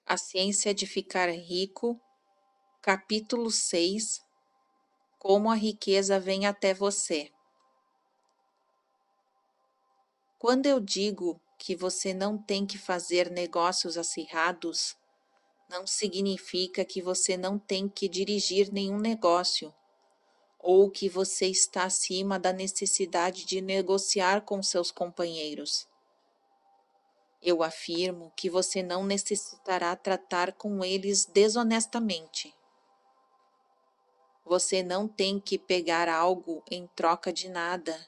A Ciência de Ficar Rico, capítulo 6. Como a riqueza vem até você. Quando eu digo que você não tem que fazer negócios acirrados, não significa que você não tem que dirigir nenhum negócio, ou que você está acima da necessidade de negociar com seus companheiros. Eu afirmo que você não necessitará tratar com eles desonestamente. Você não tem que pegar algo em troca de nada,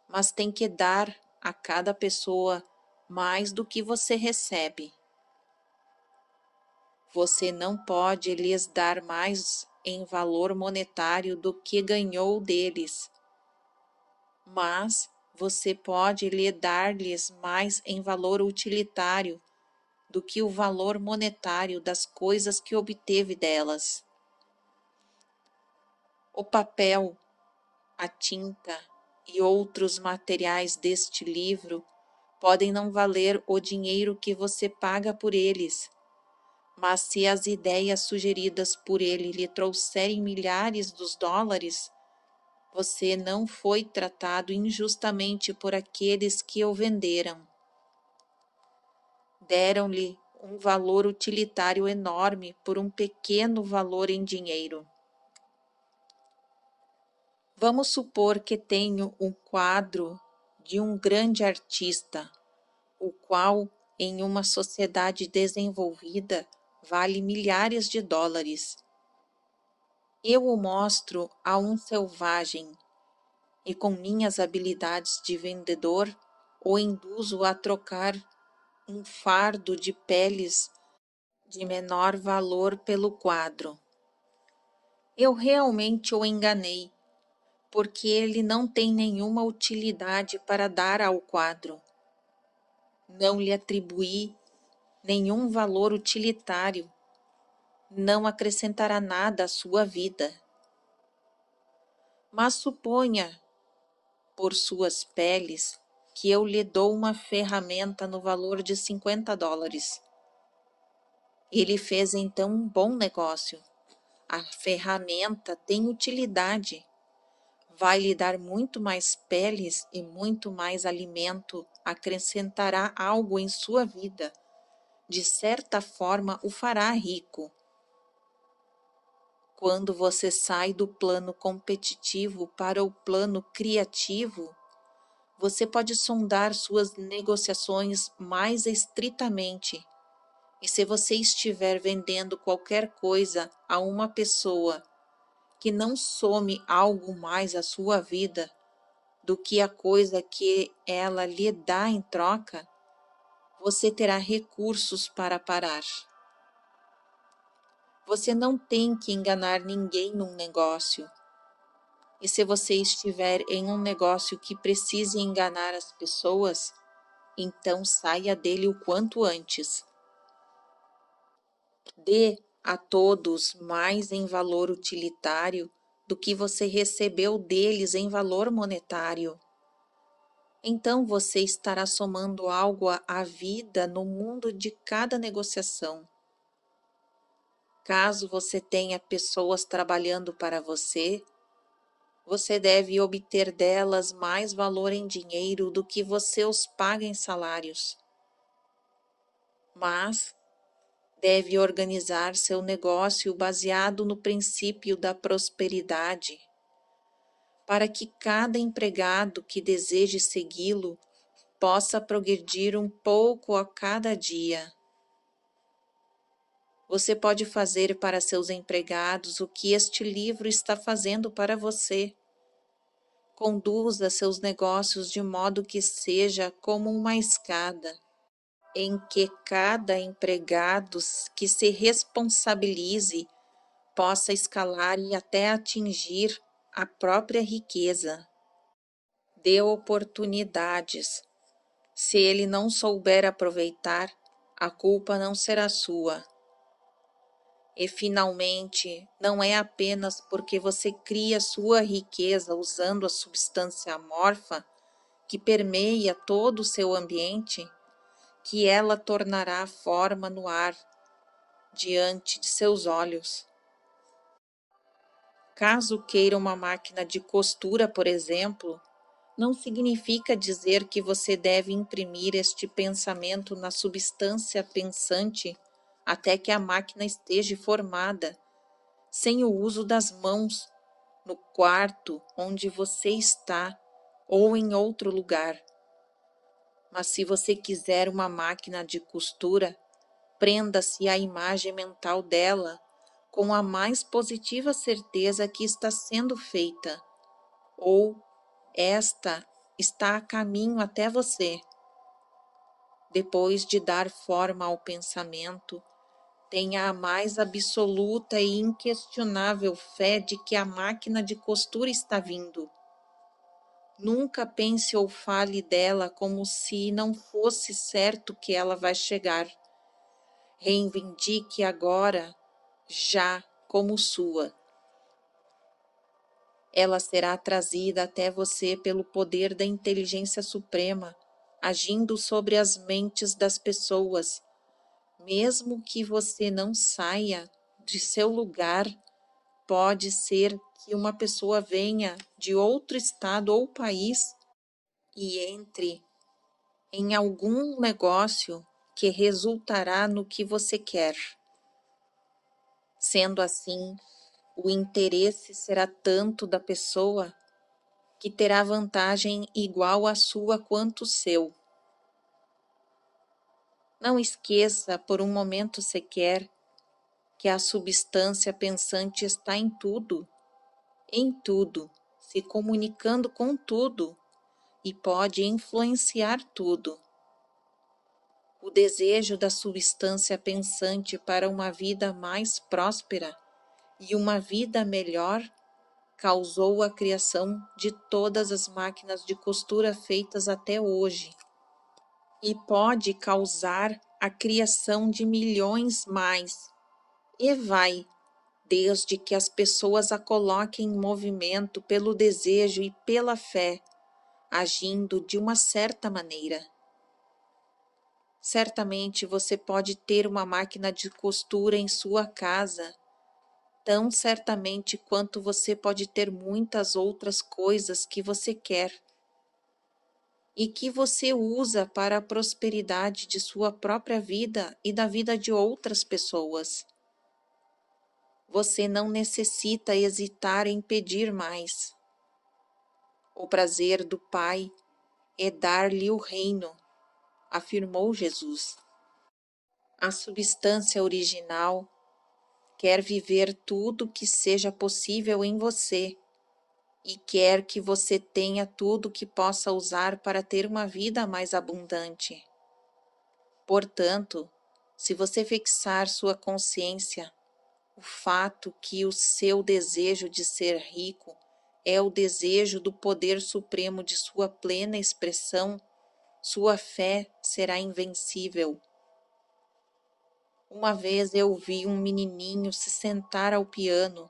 mas tem que dar a cada pessoa mais do que você recebe. Você não pode lhes dar mais em valor monetário do que ganhou deles, mas você pode dar-lhes mais em valor utilitário do que o valor monetário das coisas que obteve delas. O papel, a tinta e outros materiais deste livro podem não valer o dinheiro que você paga por eles, mas se as ideias sugeridas por ele lhe trouxerem milhares dos dólares, você não foi tratado injustamente por aqueles que o venderam. Deram-lhe um valor utilitário enorme por um pequeno valor em dinheiro. Vamos supor que tenho um quadro de um grande artista, o qual, em uma sociedade desenvolvida, vale milhares de dólares. Eu o mostro a um selvagem e, com minhas habilidades de vendedor, o induzo a trocar um fardo de peles de menor valor pelo quadro. Eu realmente o enganei, porque ele não tem nenhuma utilidade para dar ao quadro. Não lhe atribuí nenhum valor utilitário, não acrescentará nada à sua vida. Mas suponha, por suas peles, que eu lhe dou uma ferramenta no valor de 50 dólares. Ele fez então um bom negócio. A ferramenta tem utilidade. Vai lhe dar muito mais peles e muito mais alimento, acrescentará algo em sua vida. De certa forma, o fará rico. Quando você sai do plano competitivo para o plano criativo, você pode sondar suas negociações mais estritamente. E se você estiver vendendo qualquer coisa a uma pessoa que não some algo mais à sua vida do que a coisa que ela lhe dá em troca, você terá recursos para parar. Você não tem que enganar ninguém num negócio. E se você estiver em um negócio que precise enganar as pessoas, então saia dele o quanto antes. Dê a todos mais em valor utilitário do que você recebeu deles em valor monetário. Então você estará somando algo à vida no mundo de cada negociação. Caso você tenha pessoas trabalhando para você, você deve obter delas mais valor em dinheiro do que você os paga em salários. Mas deve organizar seu negócio baseado no princípio da prosperidade, para que cada empregado que deseje segui-lo possa progredir um pouco a cada dia. Você pode fazer para seus empregados o que este livro está fazendo para você. Conduza seus negócios de modo que seja como uma escada, em que cada empregado que se responsabilize possa escalar e até atingir a própria riqueza. Dê oportunidades. Se ele não souber aproveitar, a culpa não será sua. E, finalmente, não é apenas porque você cria sua riqueza usando a substância amorfa que permeia todo o seu ambiente que ela tornará forma no ar diante de seus olhos. Caso queira uma máquina de costura, por exemplo, não significa dizer que você deve imprimir este pensamento na substância pensante até que a máquina esteja formada, sem o uso das mãos, no quarto onde você está ou em outro lugar. Mas se você quiser uma máquina de costura, prenda-se à imagem mental dela com a mais positiva certeza que está sendo feita, ou esta está a caminho até você. Depois de dar forma ao pensamento, tenha a mais absoluta e inquestionável fé de que a máquina de costura está vindo. Nunca pense ou fale dela como se não fosse certo que ela vai chegar. Reivindique agora, já, como sua. Ela será trazida até você pelo poder da inteligência suprema, agindo sobre as mentes das pessoas. Mesmo que você não saia de seu lugar, pode ser que uma pessoa venha de outro estado ou país e entre em algum negócio que resultará no que você quer. Sendo assim, o interesse será tanto da pessoa que terá vantagem igual à sua quanto o seu. Não esqueça por um momento sequer que a substância pensante está em tudo, se comunicando com tudo e pode influenciar tudo. O desejo da substância pensante para uma vida mais próspera e uma vida melhor causou a criação de todas as máquinas de costura feitas até hoje e pode causar a criação de milhões mais, e vai, desde que as pessoas a coloquem em movimento pelo desejo e pela fé, agindo de uma certa maneira. Certamente você pode ter uma máquina de costura em sua casa, tão certamente quanto você pode ter muitas outras coisas que você quer e que você usa para a prosperidade de sua própria vida e da vida de outras pessoas. Você não necessita hesitar em pedir mais. O prazer do Pai é dar-lhe o reino, afirmou Jesus. A substância original quer viver tudo que seja possível em você e quer que você tenha tudo que possa usar para ter uma vida mais abundante. Portanto, se você fixar sua consciência, o fato que o seu desejo de ser rico é o desejo do poder supremo de sua plena expressão, sua fé será invencível. Uma vez eu vi um menininho se sentar ao piano,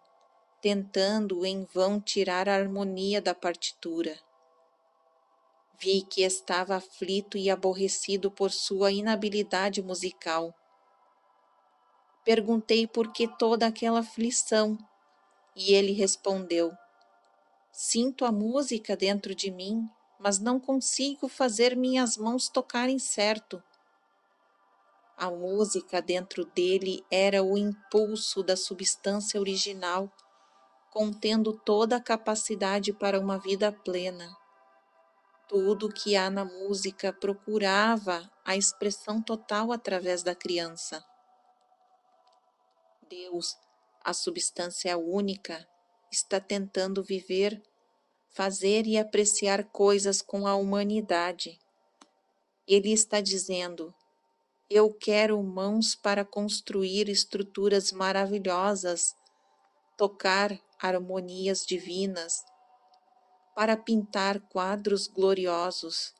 tentando em vão tirar a harmonia da partitura. Vi que estava aflito e aborrecido por sua inabilidade musical. Perguntei por que toda aquela aflição, e ele respondeu: sinto a música dentro de mim, mas não consigo fazer minhas mãos tocarem certo. A música dentro dele era o impulso da substância original, contendo toda a capacidade para uma vida plena. Tudo que há na música procurava a expressão total através da criança. Deus, a substância única, está tentando viver, fazer e apreciar coisas com a humanidade. Ele está dizendo: eu quero mãos para construir estruturas maravilhosas, tocar harmonias divinas, para pintar quadros gloriosos.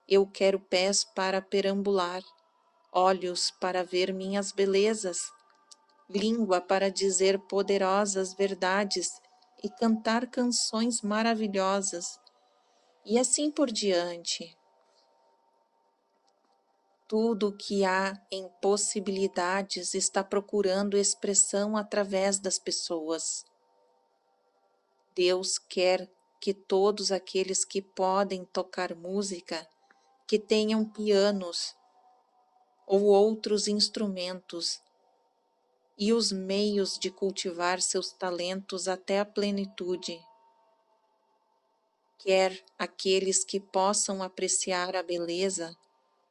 Eu quero pés para perambular, olhos para ver minhas belezas, língua para dizer poderosas verdades e cantar canções maravilhosas, e assim por diante. Tudo o que há em possibilidades está procurando expressão através das pessoas. Deus quer que todos aqueles que podem tocar música, que tenham pianos ou outros instrumentos e os meios de cultivar seus talentos até a plenitude. Quer aqueles que possam apreciar a beleza,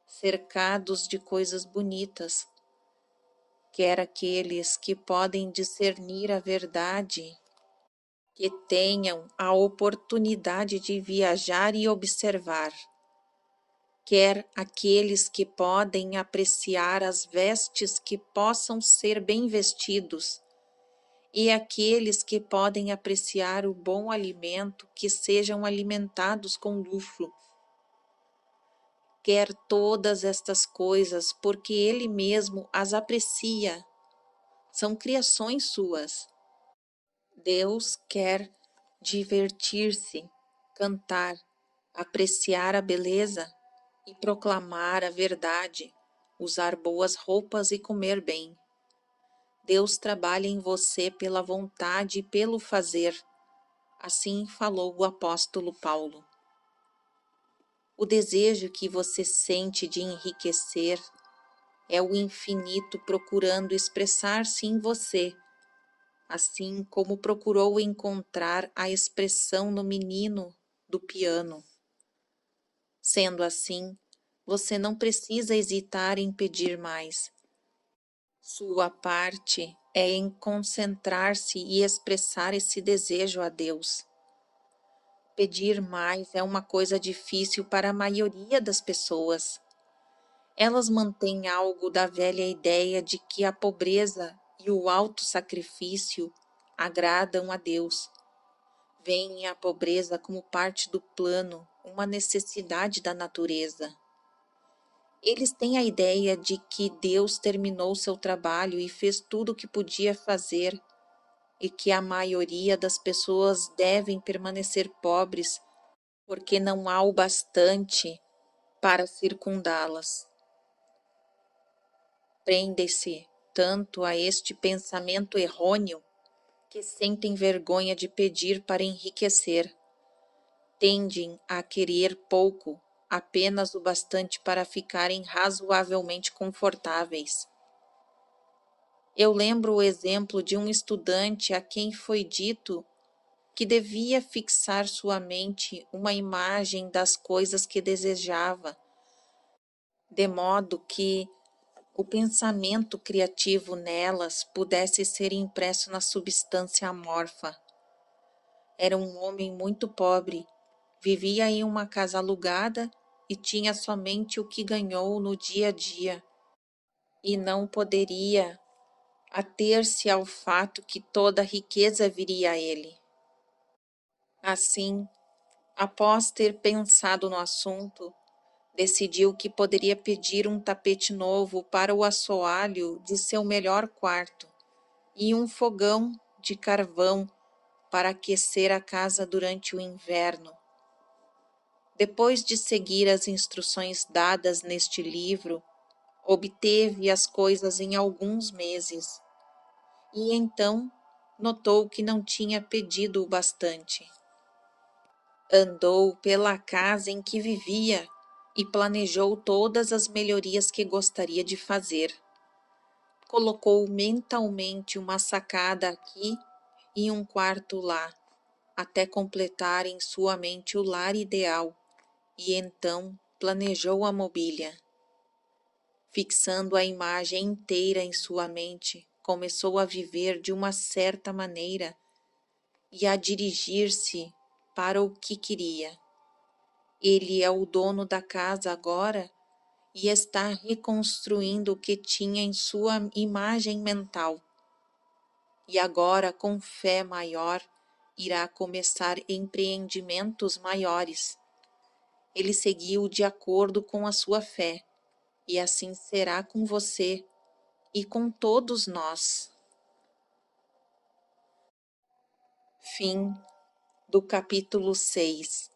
cercados de coisas bonitas, quer aqueles que podem discernir a verdade, que tenham a oportunidade de viajar e observar, quer aqueles que podem apreciar as vestes que possam ser bem vestidos, e aqueles que podem apreciar o bom alimento que sejam alimentados com luxo. Quer todas estas coisas porque Ele mesmo as aprecia, são criações suas. Deus quer divertir-se, cantar, apreciar a beleza e proclamar a verdade, usar boas roupas e comer bem. Deus trabalha em você pela vontade e pelo fazer. Assim falou o apóstolo Paulo. O desejo que você sente de enriquecer é o infinito procurando expressar-se em você, assim como procurou encontrar a expressão no menino do piano. Sendo assim, você não precisa hesitar em pedir mais. Sua parte é em concentrar-se e expressar esse desejo a Deus. Pedir mais é uma coisa difícil para a maioria das pessoas. Elas mantêm algo da velha ideia de que a pobreza e o auto-sacrifício agradam a Deus. Veem a pobreza como parte do plano, uma necessidade da natureza. Eles têm a ideia de que Deus terminou seu trabalho e fez tudo o que podia fazer, e que a maioria das pessoas devem permanecer pobres porque não há o bastante para circundá-las. Prendem-se tanto a este pensamento errôneo que sentem vergonha de pedir para enriquecer. Tendem a querer pouco, apenas o bastante para ficarem razoavelmente confortáveis. Eu lembro o exemplo de um estudante a quem foi dito que devia fixar sua mente uma imagem das coisas que desejava, de modo que o pensamento criativo nelas pudesse ser impresso na substância amorfa. Era um homem muito pobre, vivia em uma casa alugada e tinha somente o que ganhou no dia a dia, e não poderia ater-se ao fato que toda a riqueza viria a ele. Assim, após ter pensado no assunto, decidiu que poderia pedir um tapete novo para o assoalho de seu melhor quarto e um fogão de carvão para aquecer a casa durante o inverno. Depois de seguir as instruções dadas neste livro, obteve as coisas em alguns meses, e então notou que não tinha pedido o bastante. Andou pela casa em que vivia e planejou todas as melhorias que gostaria de fazer. Colocou mentalmente uma sacada aqui e um quarto lá, até completar em sua mente o lar ideal, e então planejou a mobília. Fixando a imagem inteira em sua mente, começou a viver de uma certa maneira e a dirigir-se para o que queria. Ele é o dono da casa agora e está reconstruindo o que tinha em sua imagem mental. E agora, com fé maior, irá começar empreendimentos maiores. Ele seguiu de acordo com a sua fé, e assim será com você e com todos nós. Fim do capítulo 6.